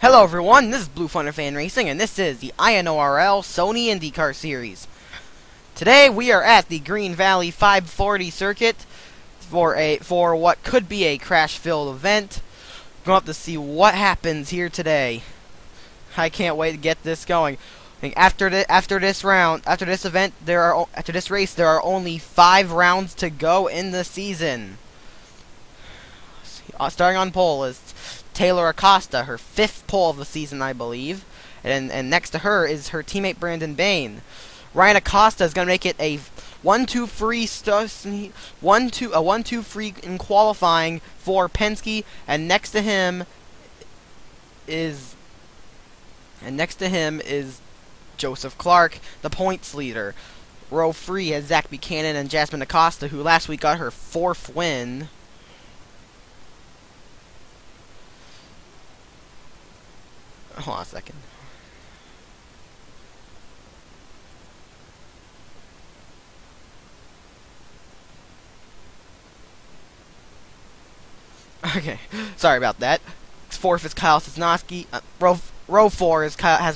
Hello everyone, this is Blue Thunder Fan Racing, and this is the INORL Sony IndyCar Series. Today we are at the Green Valley 540 circuit for what could be a crash-filled event. We're going to have to see what happens here today. I can't wait to get this going. After this race, there are only 5 rounds to go in the season. Starting on pole is Taylor Acosta, her 5th pole of the season, I believe, and next to her is her teammate Brandon Bain. Ryan Acosta is going to make it a 1-2 free in qualifying for Penske, and next to him is Joseph Clark, the points leader. Row 3 has Zach Buchanan and Jasmine Acosta, who last week got her 4th win. Hold on a second. Okay, sorry about that. 4th is Kyle Sosnowski. Row 4 is Kyle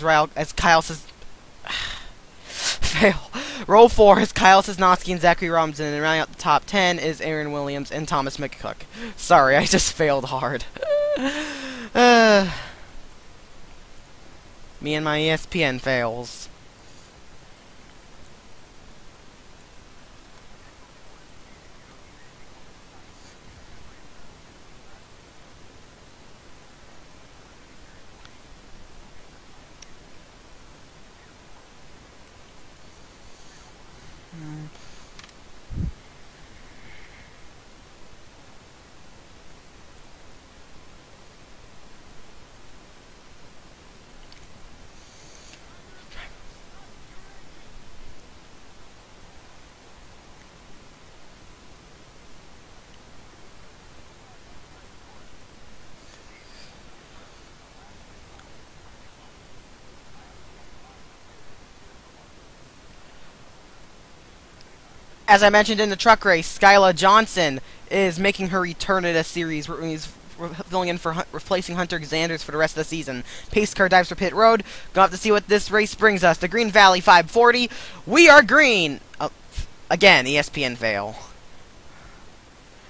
fail. Row 4 is Kyle Sosnowski and Zachary Robinson, and rounding out the top 10 is Aaron Williams and Thomas McCook. Sorry, I just failed hard. Me and my ESPN fails. As I mentioned in the truck race, Skyla Johnson is making her return to the series. He's filling in for replacing Hunter Xanders for the rest of the season. Pace car dives for pit road. Gonna have to see what this race brings us. The Green Valley 540. We are green. Again, ESPN fail.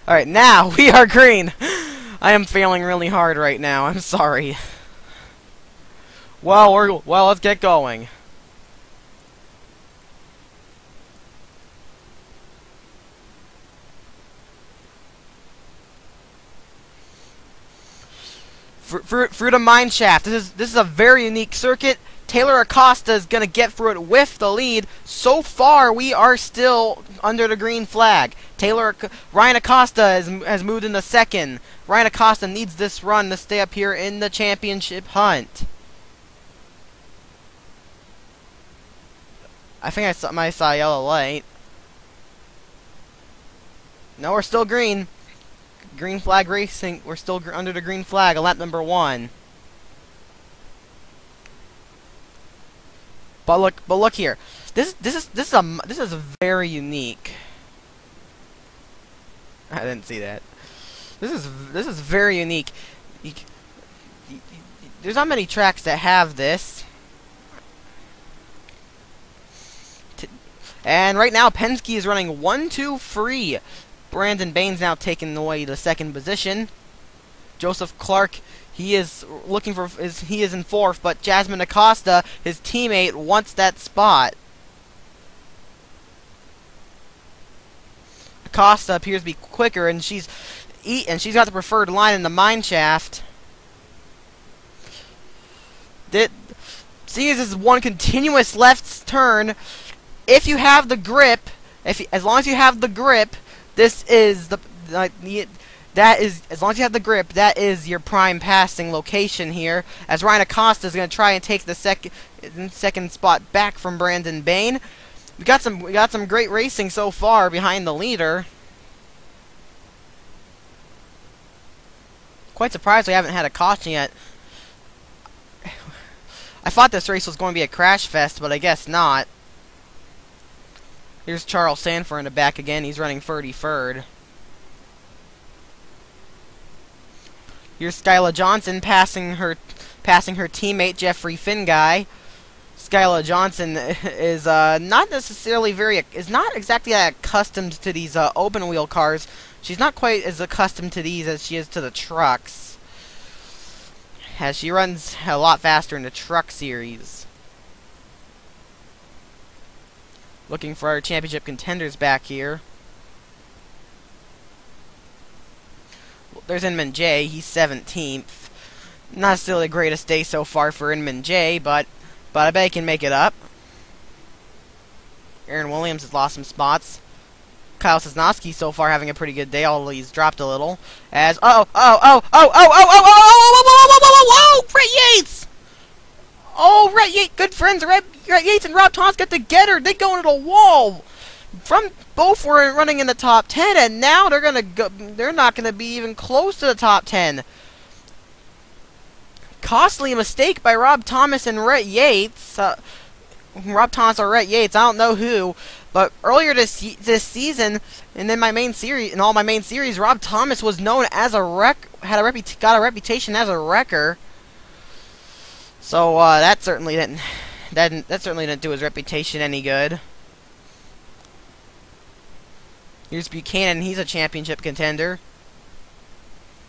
All right, now we are green. I am failing really hard right now. I'm sorry. Well, let's get going. Through the mine shaft. This is a very unique circuit. Taylor Acosta is going to get through it with the lead. So far, we are still under the green flag. Ryan Acosta has moved into second. Ryan Acosta needs this run to stay up here in the championship hunt. I think I saw a yellow light. No, we're still green. Green flag racing. We're still under the green flag. Lap number 1. But look here. This is very unique. I didn't see that. This is very unique. There's not many tracks that have this. And right now Penske is running 1-2 free. Brandon Bain's now taking away the second position. Joseph Clark, he is in 4th, but Jasmine Acosta, his teammate, wants that spot. Acosta appears to be quicker, and she's got the preferred line in the mine shaft. See, this is one continuous left turn. If you have the grip, as long as you have the grip. This is as long as you have the grip, that is your prime passing location here. As Ryan Acosta is going to try and take the second spot back from Brandon Bain. We got some great racing so far behind the leader. Quite surprised we haven't had a caution yet. I thought this race was going to be a crash fest, but I guess not. Here's Charles Sanford in the back again. He's running 33rd. Here's Skyla Johnson passing her passing her teammate Jeffrey Finguy. Skylar Johnson is not exactly accustomed to these open wheel cars. She's not quite as accustomed to these as she is to the trucks, as she runs a lot faster in the truck series. Looking for our championship contenders back here. There's Inman J. He's 17th. Not still the greatest day so far for Inman J, but I bet he can make it up. Aaron Williams has lost some spots. Kyle Sosnowski so far having a pretty good day, although he's dropped a little. As Rhett Yates! Oh, Rhett Yates, good friends. Rhett Yates and Rob Thomas got together. They go into the wall. Both were running in the top 10, and now they're not gonna be even close to the top 10. Costly mistake by Rob Thomas and Rhett Yates. Rob Thomas or Rhett Yates, I don't know who, but earlier this season, and in all my main series, Rob Thomas was known as got a reputation as a wrecker. So that certainly didn't do his reputation any good. Here's Buchanan, he's a championship contender.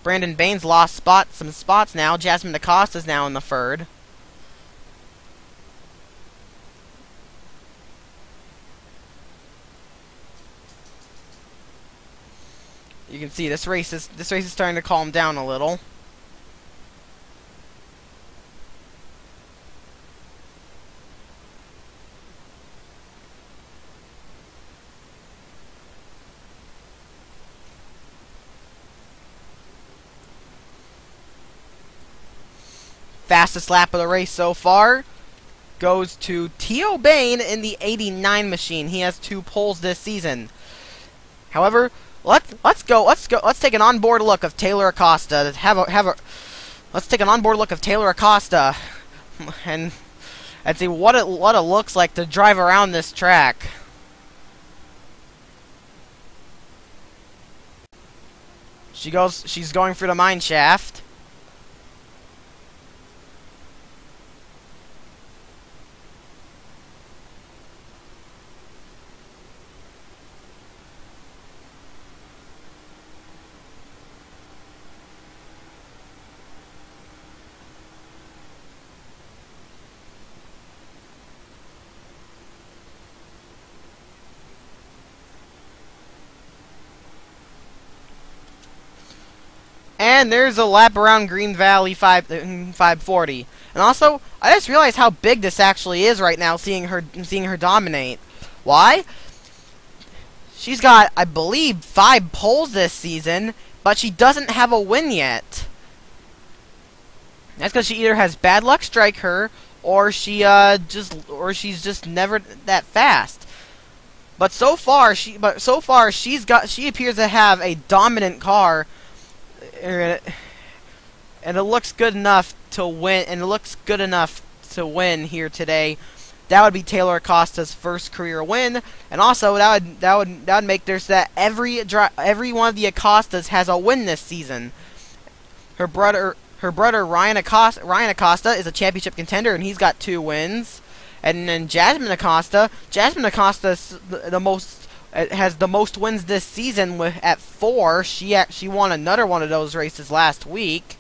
Brandon Baines lost some spots now. Jasmine DaCosta's now in the third. You can see this race is starting to calm down a little. Fastest lap of the race so far goes to Theo Bain in the 89 machine. He has 2 poles this season. However, let's take an onboard look of Taylor Acosta. Let's take an onboard look of Taylor Acosta and see what it looks like to drive around this track. She's going through the mine shaft. And there's a lap around Green Valley 540. And also, I just realized how big this actually is right now, seeing her dominate. Why? She's got, I believe, 5 poles this season, but she doesn't have a win yet. That's because she either has bad luck strike her, or she's just never that fast. But so far she appears to have a dominant car. And it looks good enough to win. And it looks good enough to win here today. That would be Taylor Acosta's first career win, and also that would make there's that every one of the Acostas has a win this season. Her brother Ryan Acosta is a championship contender, and he's got 2 wins. And then Jasmine Acosta has the most wins this season at 4. She won another one of those races last week.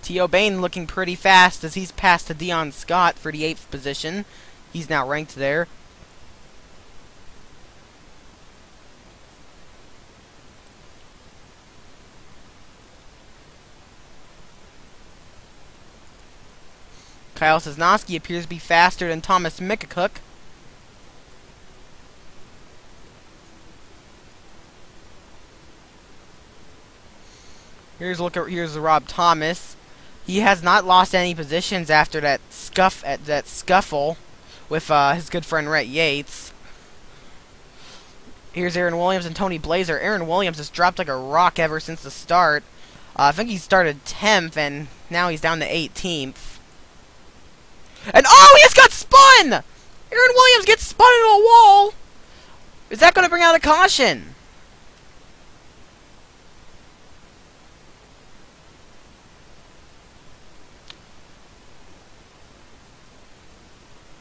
Theo Bain looking pretty fast as he's passed to Dion Scott for the 8th position. He's now ranked there. Kyle Sosnowski appears to be faster than Thomas Mickacook. Here's Rob Thomas. He has not lost any positions after that scuffle with his good friend Rhett Yates. Here's Aaron Williams and Tony Blazer. Aaron Williams has dropped like a rock ever since the start. I think he started 10th and now he's down to 18th. And oh, he just got spun! Aaron Williams gets spun into a wall! Is that going to bring out a caution?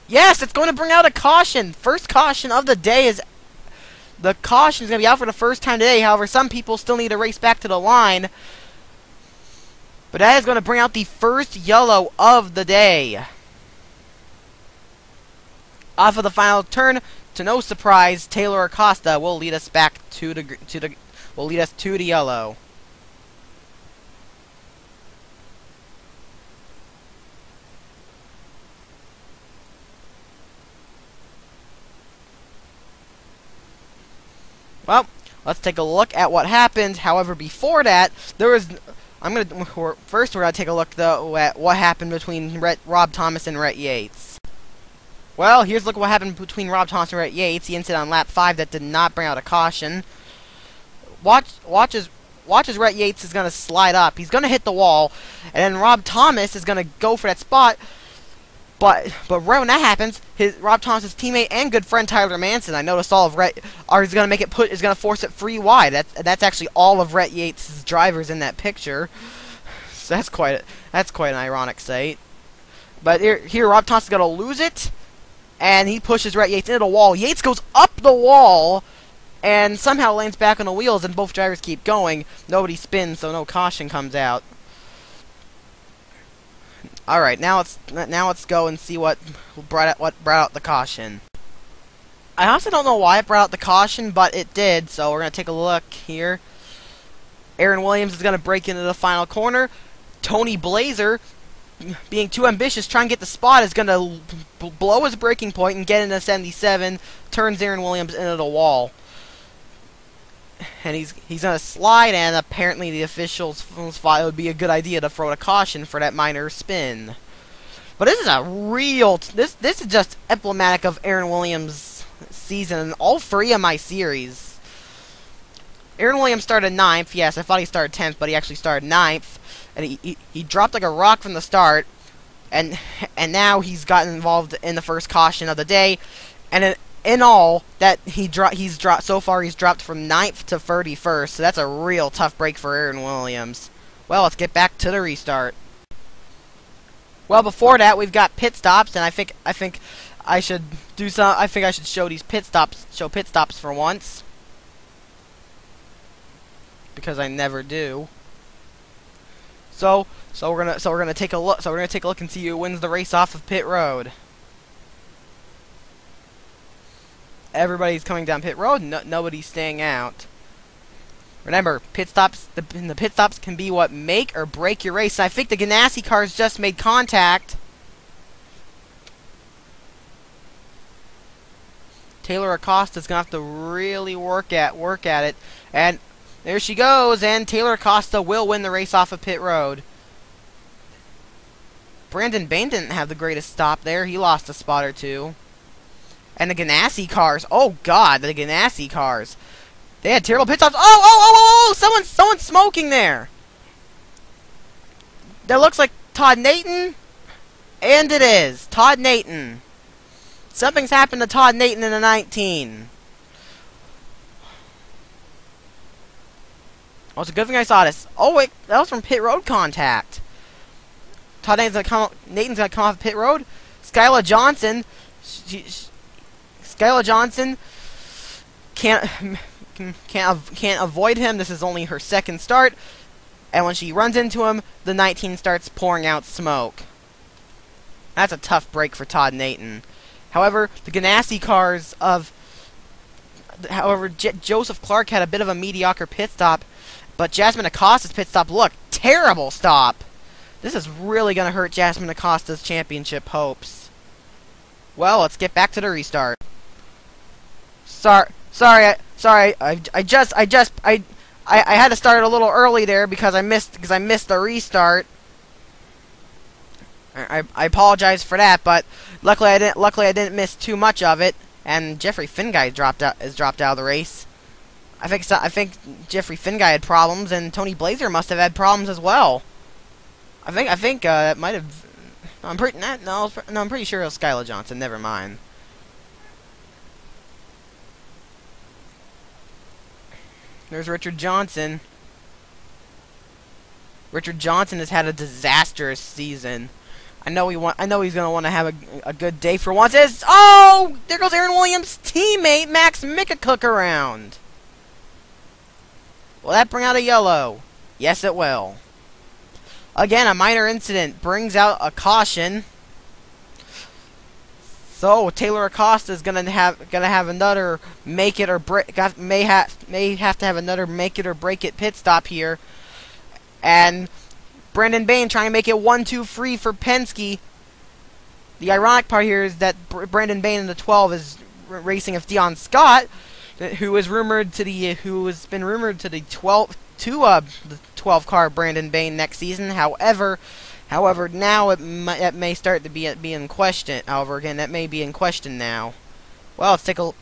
Yes, it's going to bring out a caution. First caution of the day is... The caution is going to be out for the first time today. However, some people still need to race back to the line. But that is going to bring out the first yellow of the day. Off of the final turn, to no surprise, Taylor Acosta will lead us back to the yellow. Well, let's take a look at what happened. However, before that, first we're gonna take a look though at what happened between Rob Thomas and Rhett Yates. Well, here's a look at what happened between Rob Thomas and Rhett Yates. The incident on lap 5 that did not bring out a caution. Watch as Rhett Yates is gonna slide up. He's gonna hit the wall, and then Rob Thomas is gonna go for that spot. But right when that happens, Rob Thomas' teammate and good friend Tyler Manson, I noticed all of Rhett is gonna force it free wide. That's actually all of Rhett Yates' drivers in that picture. So that's quite an ironic sight. But here Rob Thomas is gonna lose it, and he pushes Rhett Yates into the wall. Yates goes up the wall, and somehow lands back on the wheels, and both drivers keep going. Nobody spins, so no caution comes out. Alright, now let's go and see what brought out the caution. I honestly don't know why it brought out the caution, but it did, so we're going to take a look here. Aaron Williams is going to break into the final corner. Tony Blazer, being too ambitious, trying to get the spot, is going to blow his braking point and get into 77, turns Aaron Williams into the wall. And he's going to slide, and apparently the officials thought it would be a good idea to throw a caution for that minor spin. But this is a real... This is just emblematic of Aaron Williams' season in all 3 of my series. Aaron Williams started 9th. Yes, I thought he started 10th, but he actually started 9th. And he dropped like a rock from the start. And now he's gotten involved in the first caution of the day. And in all, that he's dropped so far, he's dropped from 9th to 31st, so that's a real tough break for Aaron Williams. Well, let's get back to the restart. Well, before that, we've got pit stops, and I think I should show these pit stops for once, because I never do. So we're gonna take a look. So we're gonna take a look and see who wins the race off of pit road. Everybody's coming down pit road. Nobody's staying out. Remember, pit stops. The pit stops can be what make or break your race. And I think the Ganassi cars just made contact. Taylor Acosta's gonna have to really work at it. And there she goes. And Taylor Acosta will win the race off of pit road. Brandon Bain didn't have the greatest stop there. He lost a spot or two. And the Ganassi cars. Oh God, the Ganassi cars. They had terrible pit stops. Oh! Someone's smoking there. That looks like Todd Nathan. And it is Todd Nathan. Something's happened to Todd Nathan in the 19. Oh, it's a good thing I saw this. Oh wait, that was from pit road contact. Todd Nathan's gonna come off pit road. Skylar Johnson. Skylar Johnson can't avoid him. This is only her second start, and when she runs into him, the 19 starts pouring out smoke. That's a tough break for Todd Nathan. However, the Ganassi cars Joseph Clark had a bit of a mediocre pit stop, but Jasmine Acosta's pit stop, look, terrible stop. This is really gonna hurt Jasmine Acosta's championship hopes. Well, let's get back to the restart. Sorry. I had to start it a little early there because I missed the restart. I apologize for that, but luckily I didn't miss too much of it. And Jeffrey Finguy has dropped out of the race. I think Jeffrey Finguy had problems, and Tony Blazer must have had problems as well. I think it might have. I'm pretty sure it was Skylar Johnson. Never mind. There's Richard Johnson. Richard Johnson has had a disastrous season. I know he's gonna want to have a good day for once. Oh, there goes Aaron Williams' teammate Max Mickacook around. Will that bring out a yellow? Yes, it will. Again, a minor incident brings out a caution. So Taylor Acosta is gonna have another make it or break. May have to have another make it or break it pit stop here, and Brandon Bain trying to make it 1-2 free for Penske. The ironic part here is that Brandon Bain in the 12 is racing with Dion Scott, who has been rumored to the 12 car Brandon Bain next season. However, now it may start to be in question. However, again, that may be in question now. Well, let's take a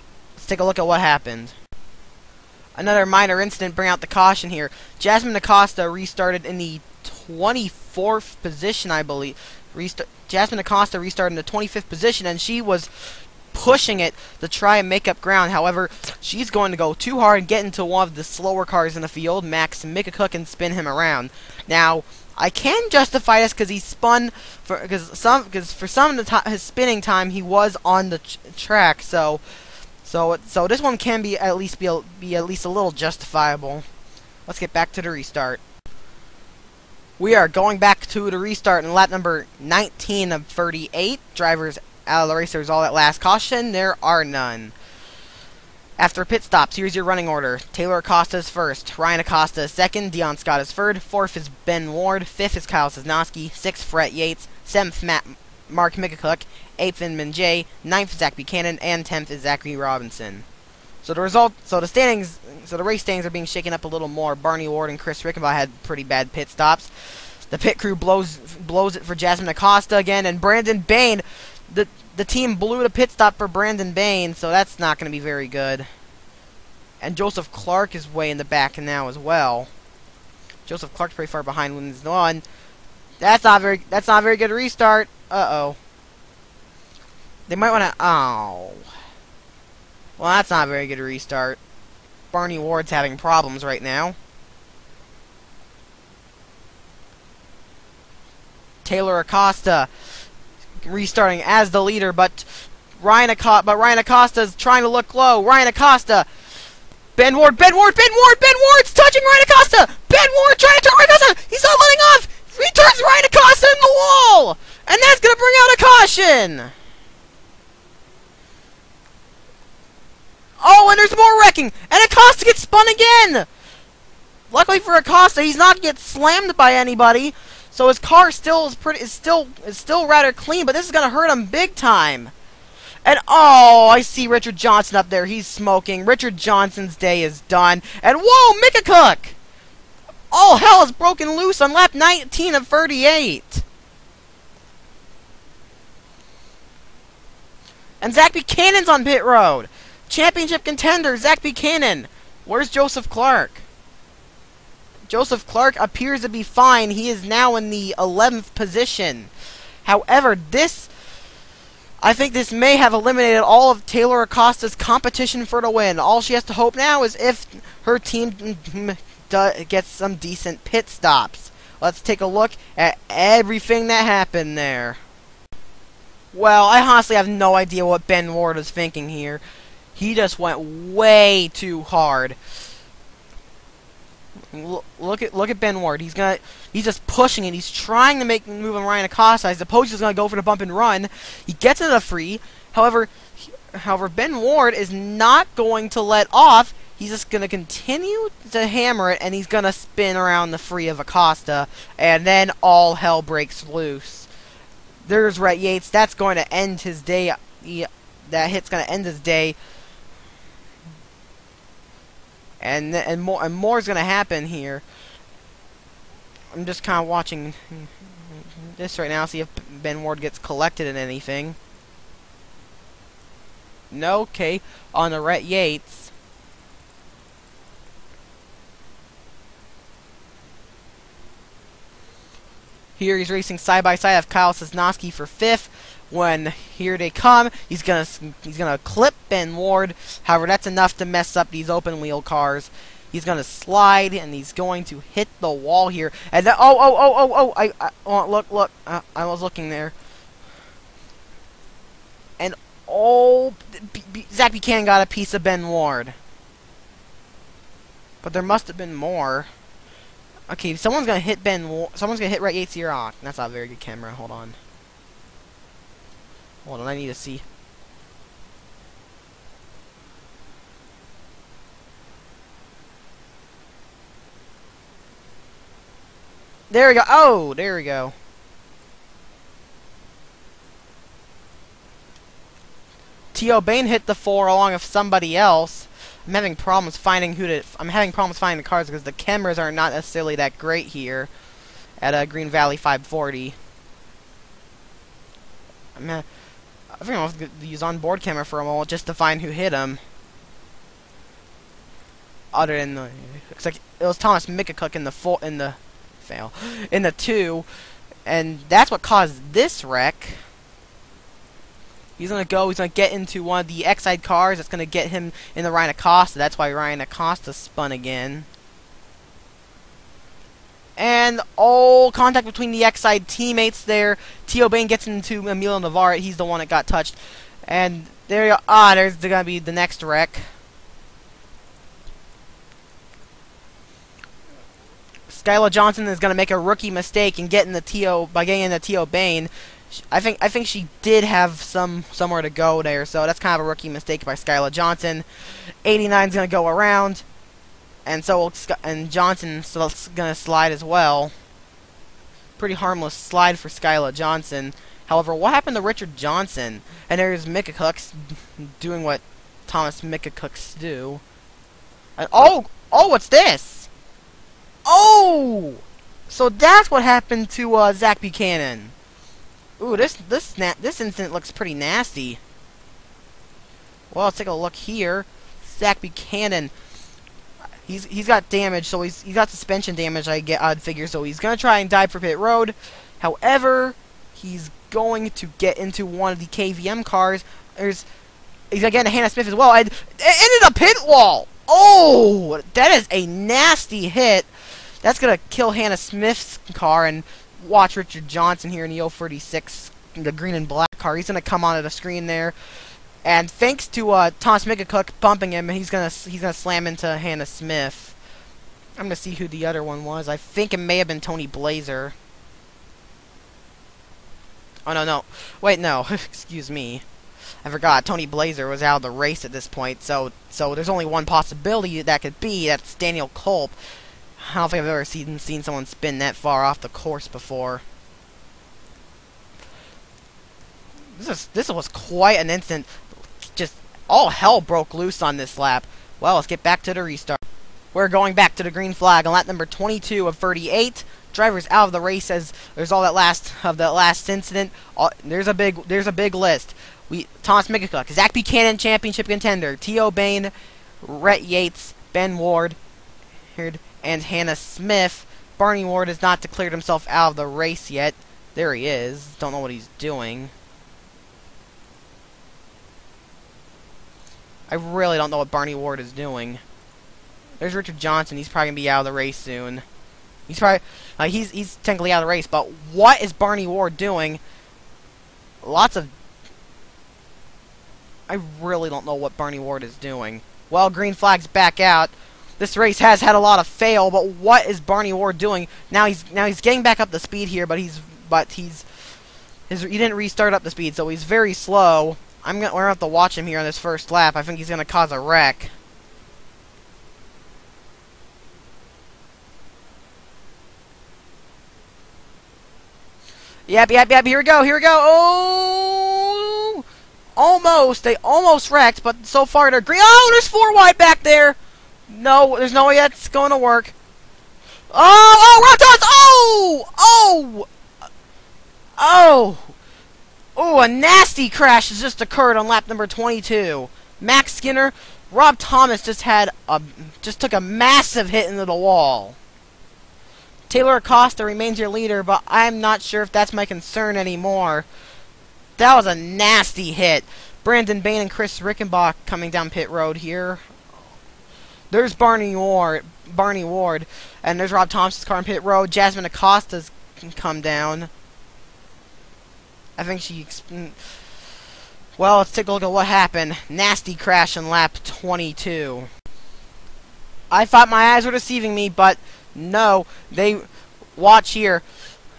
look at what happened. Another minor incident bring out the caution here. Jasmine Acosta restarted in the 24th position, I believe. Jasmine Acosta restarted in the 25th position, and she was pushing it to try and make up ground. However, she's going to go too hard and get into one of the slower cars in the field, Max Mickacook, and spin him around. Now, I can justify this because he spun because for some of his spinning time he was on the track. So this one can be at least a little justifiable. Let's get back to the restart. We are going back to the restart in lap number 19 of 38. Drivers out of the race. There's all that last caution. There are none. After pit stops, here's your running order. Taylor Acosta is first. Ryan Acosta is second. Dion Scott is third. Fourth is Ben Ward. Fifth is Kyle Sosnowski. Sixth, Fred Yates. Seventh, Mark Mickacook. Eighth, Inman J. Ninth, Zach Buchanan. And 10th is Zachary Robinson. So the race standings are being shaken up a little more. Barney Ward and Chris Rickenbaugh had pretty bad pit stops. The pit crew blows it for Jasmine Acosta again, and Brandon Bain. The team blew the pit stop for Brandon Bain, so that's not going to be very good. And Joseph Clark is way in the back now as well. Joseph Clark's pretty far behind wins one. That's not a very good restart. Uh-oh. They might want to... Oh. Well, that's not a very good restart. Barney Ward's having problems right now. Taylor Acosta restarting as the leader, but Ryan Acosta is trying to look low. Ryan Acosta, Ben Ward's touching Ryan Acosta. Ben Ward trying to turn Ryan Acosta. He's not letting off. He turns Ryan Acosta in the wall, and that's gonna bring out a caution. Oh, and there's more wrecking, and Acosta gets spun again. Luckily for Acosta, he's not get slammed by anybody. So his car is still rather clean, but this is gonna hurt him big time. And oh, I see Richard Johnson up there. He's smoking. Richard Johnson's day is done. And whoa, Mickacook! All hell is broken loose on lap 19 of 38. And Zach Buchanan's on pit road. Championship contender Zach Buchanan. Where's Joseph Clark? Joseph Clark appears to be fine. He is now in the 11th position. However, I think this may have eliminated all of Taylor Acosta's competition for the win. All she has to hope now is if her team gets some decent pit stops. Let's take a look at everything that happened there. Well, I honestly have no idea what Ben Ward is thinking here. He just went way too hard. Look at Ben Ward. He's just pushing it. He's trying to move on Ryan Acosta. I suppose he's gonna go for the bump and run. He gets into the free. However, Ben Ward is not going to let off. He's just gonna continue to hammer it, and he's gonna spin around the free of Acosta, and then all hell breaks loose. There's Rhett Yates. That's going to end his day. That hit's gonna end his day. And more is gonna happen here. I'm just kind of watching this right now, see if Ben Ward gets collected in anything. No, okay, on the Rhett Yates. Here he's racing side by side of Kyle Sosnowski for 5th. When here they come, he's gonna clip Ben Ward. However, that's enough to mess up these open wheel cars. He's gonna slide, and he's going to hit the wall here. And then, oh, look, I was looking there. And oh, Zach Buchanan got a piece of Ben Ward. But there must have been more. Okay, someone's gonna hit someone's gonna hit Rhett Yates here. Ah, that's not a very good camera. Hold on, I need to see. There we go. Oh, there we go. T.O. Bain hit the 4 along with somebody else. I'm having problems finding the cars because the cameras are not necessarily that great here at Green Valley 540. I think I'm going to use onboard camera for a moment just to find who hit him. Other than the, looks like it was Thomas McCook in the 2, and that's what caused this wreck. He's gonna get into one of the X-side cars. That's gonna get him in the Ryan Acosta. That's why Ryan Acosta spun again. And contact between the X-side teammates there. T.O. Bain gets into Emilio Navarre. He's the one that got touched. And there you go. Ah, there's gonna be the next wreck. Skylar Johnson is gonna make a rookie mistake and getting into T.O. Bain. I think she did have somewhere to go there, so that's kind of a rookie mistake by Skylar Johnson. 89's gonna go around, and Johnson's gonna slide as well. Pretty harmless slide for Skylar Johnson. However, what happened to Richard Johnson? And there's McCook doing what Thomas McCooks do. And what's this? Oh, so that's what happened to Zach Buchanan. Ooh, this incident looks pretty nasty. Well, let's take a look here. Zach Buchanan, he's got damage, so he's got suspension damage. I'd figure, so he's gonna try and dive for pit road. However, he's going to get into one of the KVM cars. He's gonna get into Hannah Smith as well. And it ended a pit wall. Oh, that is a nasty hit. That's gonna kill Hannah Smith's car. And watch Richard Johnson here in the 036, the green and black car. He's gonna come onto the screen there, and thanks to Thomas McCook bumping him, he's gonna slam into Hannah Smith. I'm gonna see who the other one was. I think it may have been Tony Blazer. Oh no, wait, no, excuse me. I forgot Tony Blazer was out of the race at this point. So there's only one possibility that could be. That's Daniel Culp. I don't think I've ever seen someone spin that far off the course before. This was quite an instant. Just all hell broke loose on this lap. Well, let's get back to the restart. We're going back to the green flag on lap number 22 of 38. Drivers out of the race as there's all that last incident. There's a big list. Thomas McCook, Zach Buchanan, championship contender, T.O. Bain, Rhett Yates, Ben Ward, and Hannah Smith. Barney Ward has not declared himself out of the race yet. There he is. Don't know what he's doing. I really don't know what Barney Ward is doing. There's Richard Johnson. He's probably gonna be out of the race soon. He's probably he's technically out of the race. But what is Barney Ward doing? I really don't know what Barney Ward is doing. Well, green flag's back out. This race has had a lot of fail, but what is Barney Ward doing? Now he's getting back up the speed here, but he didn't restart up the speed, so he's very slow. We're gonna have to watch him here on this first lap. I think he's gonna cause a wreck. Yep. Here we go. Oh, almost. They almost wrecked, but so far they're green. Oh, there's 4 wide back there. No, there's no way that's going to work. Oh, a nasty crash has just occurred on lap number 22. Max Skinner, Rob Thomas just took a massive hit into the wall. Taylor Acosta remains your leader, but I'm not sure if that's my concern anymore. That was a nasty hit. Brandon Bain and Chris Rickenbach coming down pit road here. There's Barney Ward, and there's Rob Thomas's car on pit road. Jasmine Acosta's come down. I think she... Well, let's take a look at what happened. Nasty crash in lap 22. I thought my eyes were deceiving me, but no. They... Watch here.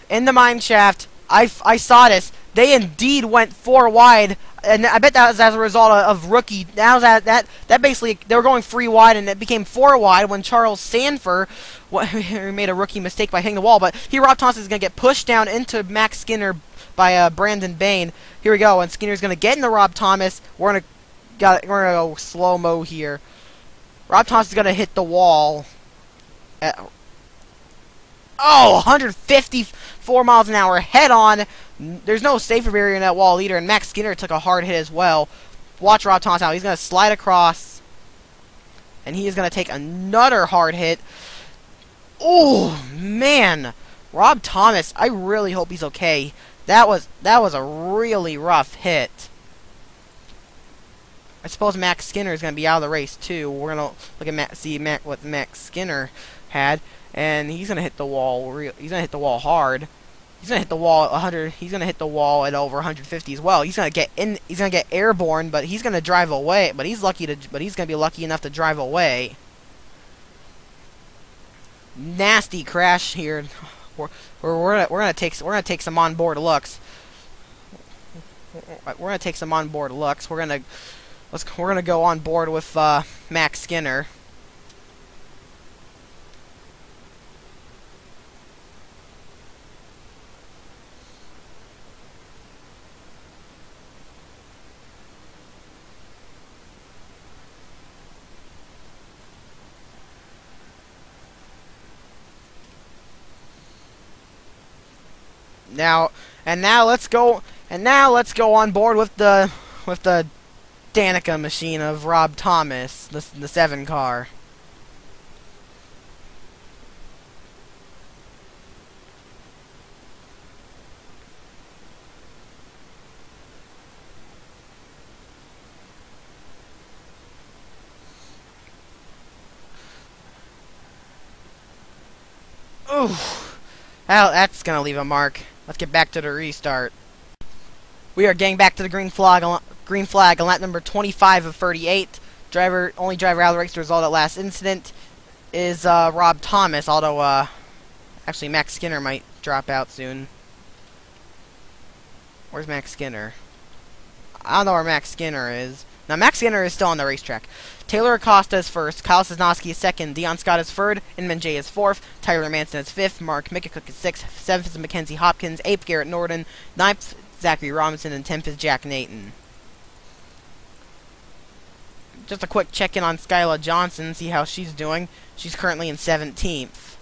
In the mine shaft, I saw this. They indeed went 4 wide, and I bet that was as a result of rookie. Now that basically they were going 3 wide, and it became 4 wide when Charles Sanford made a rookie mistake by hitting the wall. But here, Rob Thompson is going to get pushed down into Max Skinner by Brandon Bain. Here we go, and Skinner's going to get into Rob Thomas. We're gonna go slow mo here. Rob Thompson's going to hit the wall. 154 miles an hour head on. There's no safer barrier in that wall either, and Max Skinner took a hard hit as well. Watch Rob Thomas out. He's going to slide across, and he is going to take another hard hit. Oh, man. Rob Thomas, I really hope he's okay. That was a really rough hit. I suppose Max Skinner is going to be out of the race too. We're going to look at what Max Skinner had. And he's gonna hit the wall. He's gonna hit the wall hard. He's gonna hit the wall at 100. He's gonna hit the wall at over 150 as well. He's gonna get in. He's gonna get airborne, but he's gonna drive away. But he's gonna be lucky enough to drive away. Nasty crash here. We're gonna take some onboard looks. We're gonna take some onboard looks. We're gonna go on board with Max Skinner. Now let's go on board with the Danica machine of Rob Thomas, the 7 car. Ooh, that's gonna leave a mark. Let's get back to the restart. We are getting back to the green flag on lap number 25 of 38. Only driver out of the race to result at last incident is Rob Thomas, although actually Max Skinner might drop out soon. Where's Max Skinner? I don't know where Max Skinner is. Now, Max Skinner is still on the racetrack. Taylor Acosta is first, Kyle Sosnowski is second, Dion Scott is third, Inman J is fourth, Tyler Manson is fifth, Mark Mickicook is sixth, seventh is Mackenzie Hopkins, eighth Garrett Norden, ninth Zachary Robinson, and 10th is Jack Nathan. Just a quick check-in on Skyla Johnson, see how she's doing. She's currently in 17th.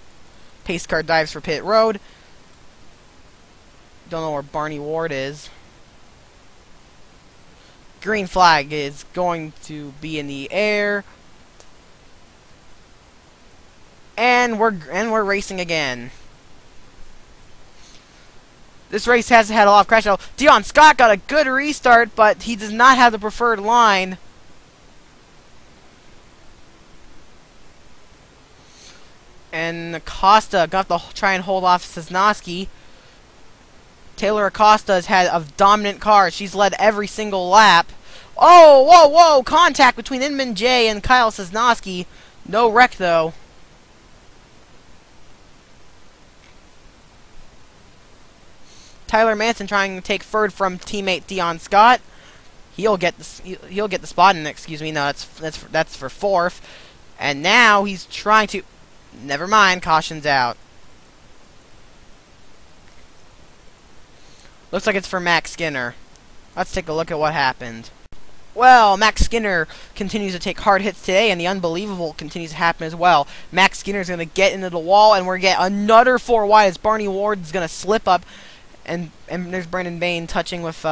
Pace car dives for pit road. Don't know where Barney Ward is. Green flag is going to be in the air. And we're racing again. This race has had a lot of crashes. Dion Scott got a good restart, but he does not have the preferred line. And Acosta got to try and hold off Sosnowski. Taylor Acosta has had a dominant car. She's led every single lap. Oh, whoa, whoa! Contact between Inman J and Kyle Sosnowski. No wreck, though. Tyler Manson trying to take third from teammate Dion Scott. He'll get the spot in. Excuse me. No, that's for fourth. And now he's trying to. Never mind. Caution's out. Looks like it's for Max Skinner. Let's take a look at what happened. Well, Max Skinner continues to take hard hits today, and the unbelievable continues to happen as well. Max Skinner is going to get into the wall, and we're going to get another 4 wide as Barney Ward is going to slip up, and there's Brandon Bain touching with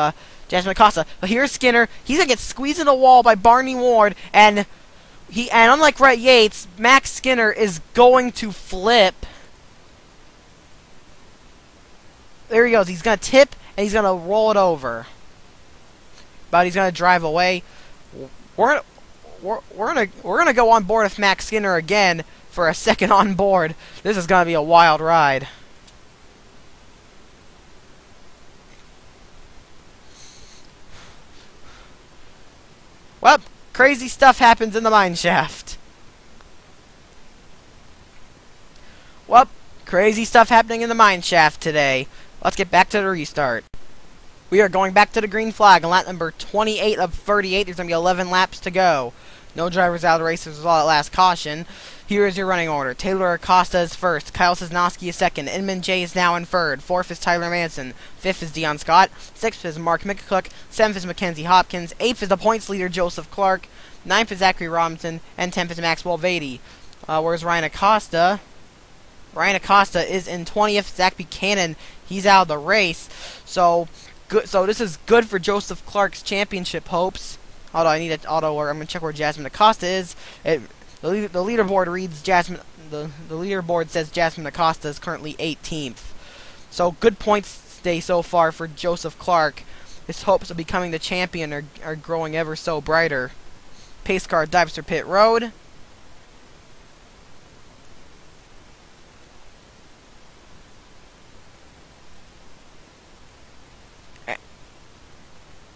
Jasmine Acosta. But here's Skinner. He's going to get squeezed in the wall by Barney Ward, and unlike Rhett Yates, Max Skinner is going to flip. There he goes. He's going to tip, and he's going to roll it over. But he's going to drive away. We're we're gonna go on board with Max Skinner again for a second on board. This is gonna be a wild ride. Well, crazy stuff happens in the mine shaft. Well, crazy stuff happening in the mine shaft today. Let's get back to the restart. We are going back to the green flag on lap number 28 of 38. There's going to be 11 laps to go. No drivers out of the race. This was all at last caution. Here is your running order. Taylor Acosta is first. Kyle Sosnowski is second. Inman J is now in third. Fourth is Tyler Manson. Fifth is Dion Scott. Sixth is Mark McCook. Seventh is Mackenzie Hopkins. Eighth is the points leader, Joseph Clark. Ninth is Zachary Robinson. And 10th is Maxwell Beatty. Where's Ryan Acosta? Ryan Acosta is in 20th. Zach Buchanan, he's out of the race. So this is good for Joseph Clark's championship hopes. Although I need it I'm gonna check where Jasmine Acosta is. The leaderboard reads Jasmine. The leaderboard says Jasmine Acosta is currently 18th. So good points day so far for Joseph Clark. His hopes of becoming the champion are growing ever so brighter. Pace car dives through pit road.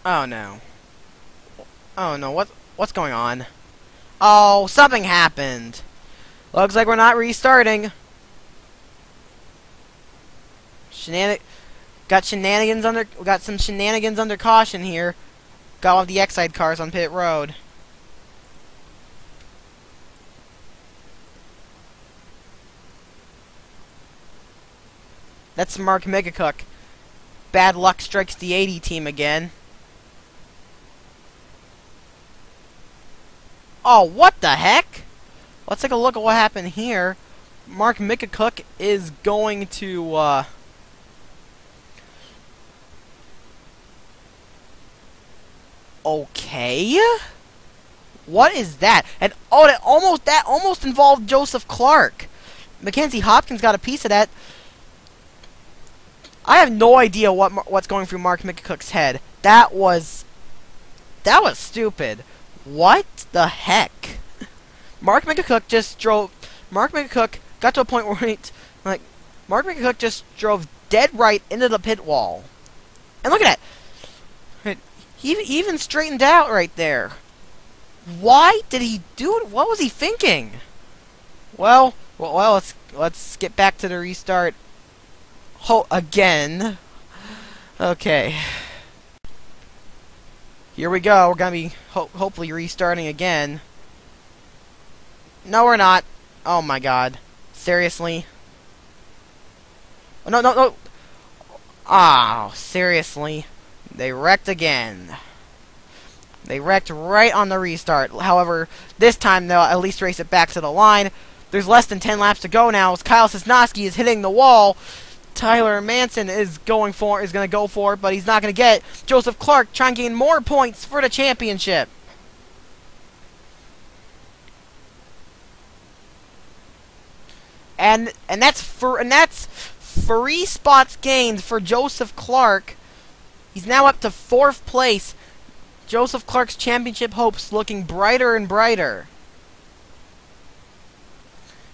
Oh no. Oh no, what's going on? Oh, something happened. Looks like we're not restarting. Got some shenanigans under caution here. Got all of the X-side cars on pit road. That's Mark McCook. Bad luck strikes the 80 team again. Oh, what the heck? Let's take a look at what happened here. Mark McCook is going to, okay. What is that? And oh, that almost involved Joseph Clark. Mackenzie Hopkins got a piece of that. I have no idea what's going through Mark McCook's head. That was stupid. What the heck? Mark McCook got to a point where Mark McCook just drove dead right into the pit wall. And look at that. He even straightened out right there. Why did he do it? What was he thinking? Well, let's get back to the restart. Again. Okay. Here we go. We're gonna be hopefully restarting again. No, we're not. Oh my god. Seriously? Oh, no. Oh, seriously. They wrecked again. They wrecked right on the restart. However, this time they'll at least race it back to the line. There's less than 10 laps to go now as Kyle Sosnowski is hitting the wall. Tyler Manson is going to go for it, but he's not going to get it. Joseph Clark trying to gain more points for the championship. And that's 3 spots gained for Joseph Clark. He's now up to 4th place. Joseph Clark's championship hopes looking brighter and brighter.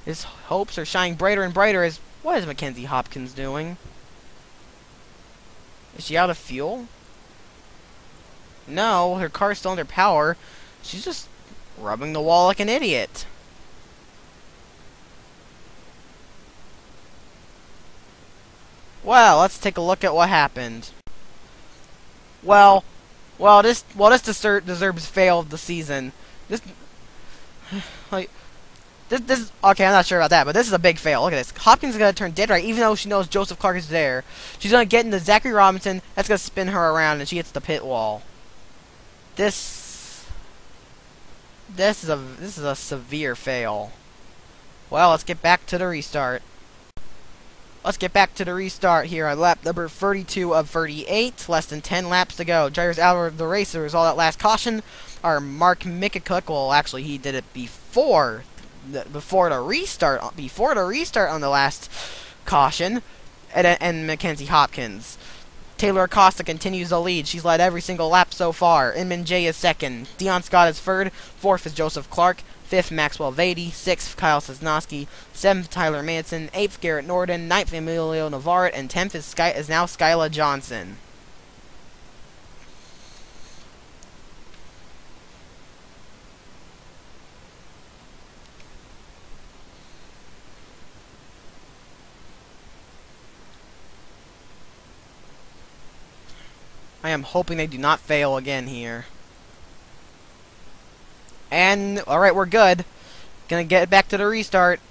His hopes are shining brighter and brighter as... What is Mackenzie Hopkins doing? Is she out of fuel? No, her car's still under power. She's just rubbing the wall like an idiot. Well, let's take a look at what happened. Well, this deserves fail of the season. This is okay. I'm not sure about that, but this is a big fail. Look at this. Hopkins is gonna turn dead right, even though she knows Joseph Clark is there. She's gonna get into Zachary Robinson. That's gonna spin her around, and she hits the pit wall. This is a severe fail. Well, let's get back to the restart. Let's get back to the restart here on lap number 32 of 38. Less than 10 laps to go. Drivers out of the race. There was all that last caution. Our Mark McCook. Well, actually, he did it before the restart on the last caution, and Mackenzie Hopkins. Taylor Acosta continues the lead. She's led every single lap so far. Inman J is second. Dion Scott is third. Fourth is Joseph Clark. Fifth, Maxwell Vady. Sixth, Kyle Sosnowski. Seventh, Tyler Manson. Eighth, Garrett Norden. Ninth, Emilio Navarrete. And 10th is now Skyla Johnson. I am hoping they do not fail again here. And, alright, we're good. Gonna get back to the restart.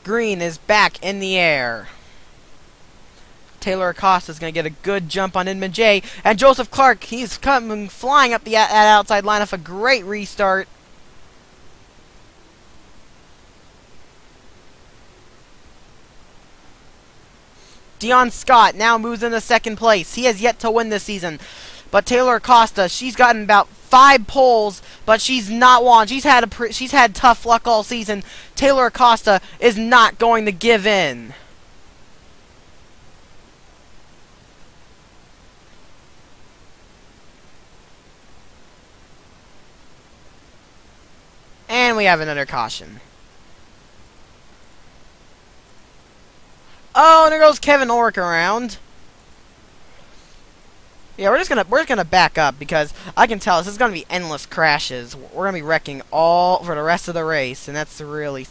Green is back in the air. Taylor Acosta is gonna get a good jump on Inman J. And Joseph Clark, he's coming flying up the outside line off a great restart. Dion Scott now moves into second place. He has yet to win this season. But Taylor Acosta, she's gotten about 5 poles, but she's not won. She's had tough luck all season. Taylor Acosta is not going to give in. And we have another caution. Oh, and there goes Kevin Orrick around. Yeah, we're just gonna back up because I can tell this is gonna be endless crashes. We're gonna be wrecking all for the rest of the race, and that's really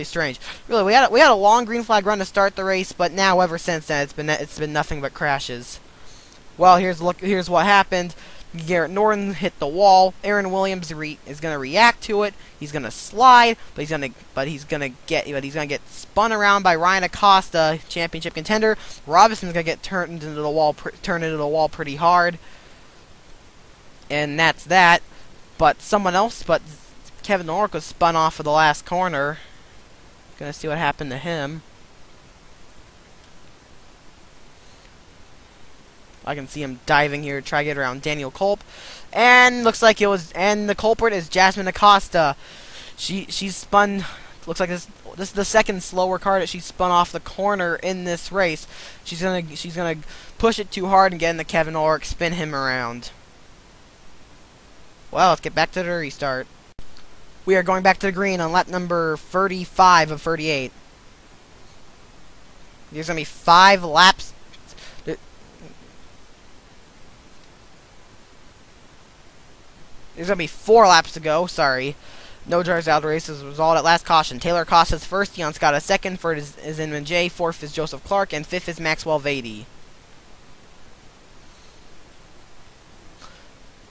strange. Really, we had a long green flag run to start the race, but now ever since then it's been nothing but crashes. Well, here's what happened. Garrett Norton hit the wall. Aaron Williams is gonna react to it. He's gonna slide, but he's gonna get spun around by Ryan Acosta, championship contender. Robinson's gonna get turned into the wall pretty hard, and that's that. But Kevin Orrick was spun off of the last corner. Gonna see what happened to him. I can see him diving here to try to get around Daniel Culp. And looks like the culprit is Jasmine Acosta. She's spun, looks like this is the second slower car that she's spun off the corner in this race. She's gonna push it too hard and get into Kevin Orrick, spin him around. Well, let's get back to the restart. We are going back to the green on lap number 35 of 38. There's gonna be 5 laps. There's going to be 4 laps to go. Sorry. No drivers out of the race as a result at last caution. Taylor Acosta is first. Dion Scott is second. Third is Inman J. Fourth is Joseph Clark. And fifth is Maxwell Vady.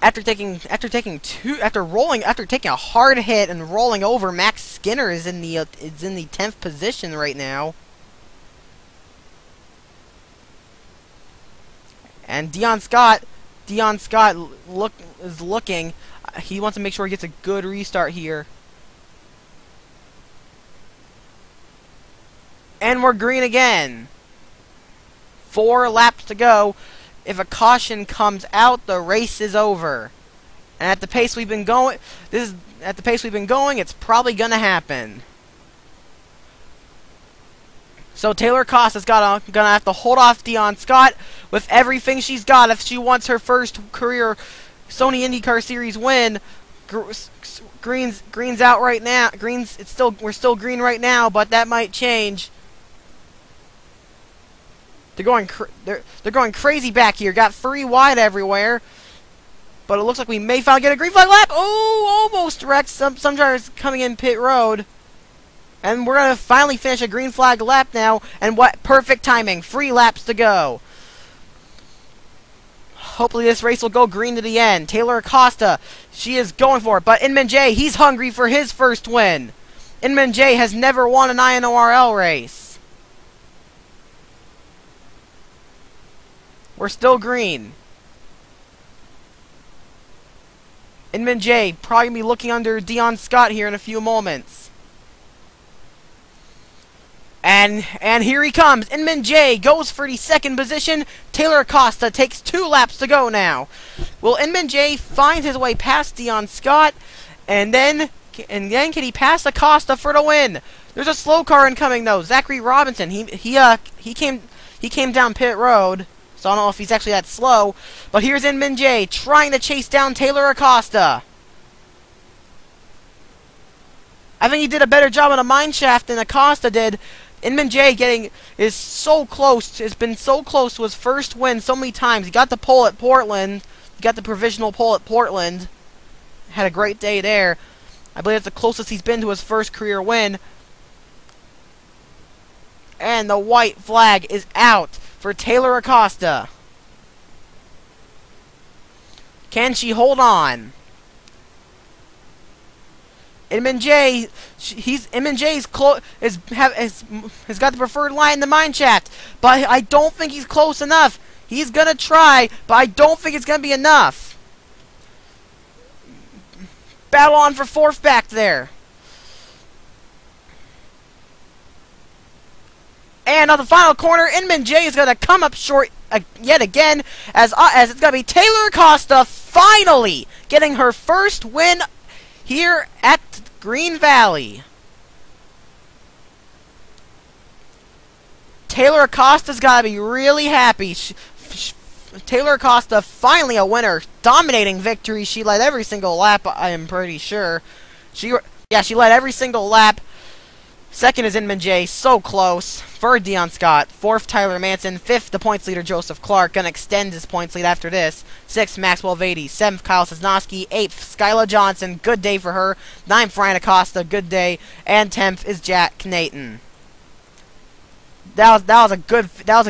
After taking a hard hit and rolling over, Max Skinner is in the 10th position right now. And Dion Scott is looking. He wants to make sure he gets a good restart here. And we're green again. 4 laps to go. If a caution comes out, the race is over. And at the pace we've been going, it's probably gonna happen. So Taylor Acosta's gonna have to hold off Dion Scott with everything she's got if she wants her first career Sony IndyCar Series win. Green's out right now. We're still green right now, but that might change. They're going crazy back here. Got 3 wide everywhere, but it looks like we may finally get a green flag lap. Oh, almost wrecked. Some drivers coming in pit road. And we're going to finally finish a green flag lap now. And what perfect timing. 3 laps to go. Hopefully this race will go green to the end. Taylor Acosta, she is going for it. But Inman J, he's hungry for his first win. Inman J has never won an INORL race. We're still green. Inman J probably going to be looking under Dion Scott here in a few moments. And here he comes. Inman J goes for the 2nd position. Taylor Acosta takes 2 laps to go now. Will Inman J find his way past Dion Scott? And then And then can he pass Acosta for the win? There's a slow car incoming though. Zachary Robinson. He came down pit road. So I don't know if he's actually that slow. But here's Inman J trying to chase down Taylor Acosta. I think he did a better job on the mine shaft than Acosta did. Inman J is so close. Has been so close to his first win so many times. He got the pole at Portland. He got the provisional pole at Portland. Had a great day there. I believe it's the closest he's been to his first career win. And the white flag is out for Taylor Acosta. Can she hold on? Inman J, Inman J's has got the preferred line in the mine shaft, but I don't think he's close enough. He's gonna try, but I don't think it's gonna be enough. Battle on for fourth back there. And on the final corner, Inman J is gonna come up short yet again, as it's gonna be Taylor Acosta finally getting her first win here at Green Valley. Taylor Acosta's gotta be really happy. Taylor Acosta finally a winner, dominating victory. She led every single lap. I am pretty sure. She led every single lap. Second is Inman J, so close. Third, Dion Scott. Fourth, Tyler Manson. Fifth, the points leader, Joseph Clark. Gonna extend his points lead after this. Sixth, Maxwell Vady. Seventh, Kyle Sosnowski. Eighth, Skyla Johnson. Good day for her. Ninth, Ryan Acosta. Good day. And 10th is Jack Nathan. That was a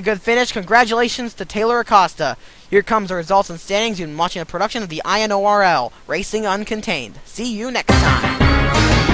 good finish. Congratulations to Taylor Acosta. Here comes the results and standings. You've been watching a production of the INORL Racing Uncontained. See you next time.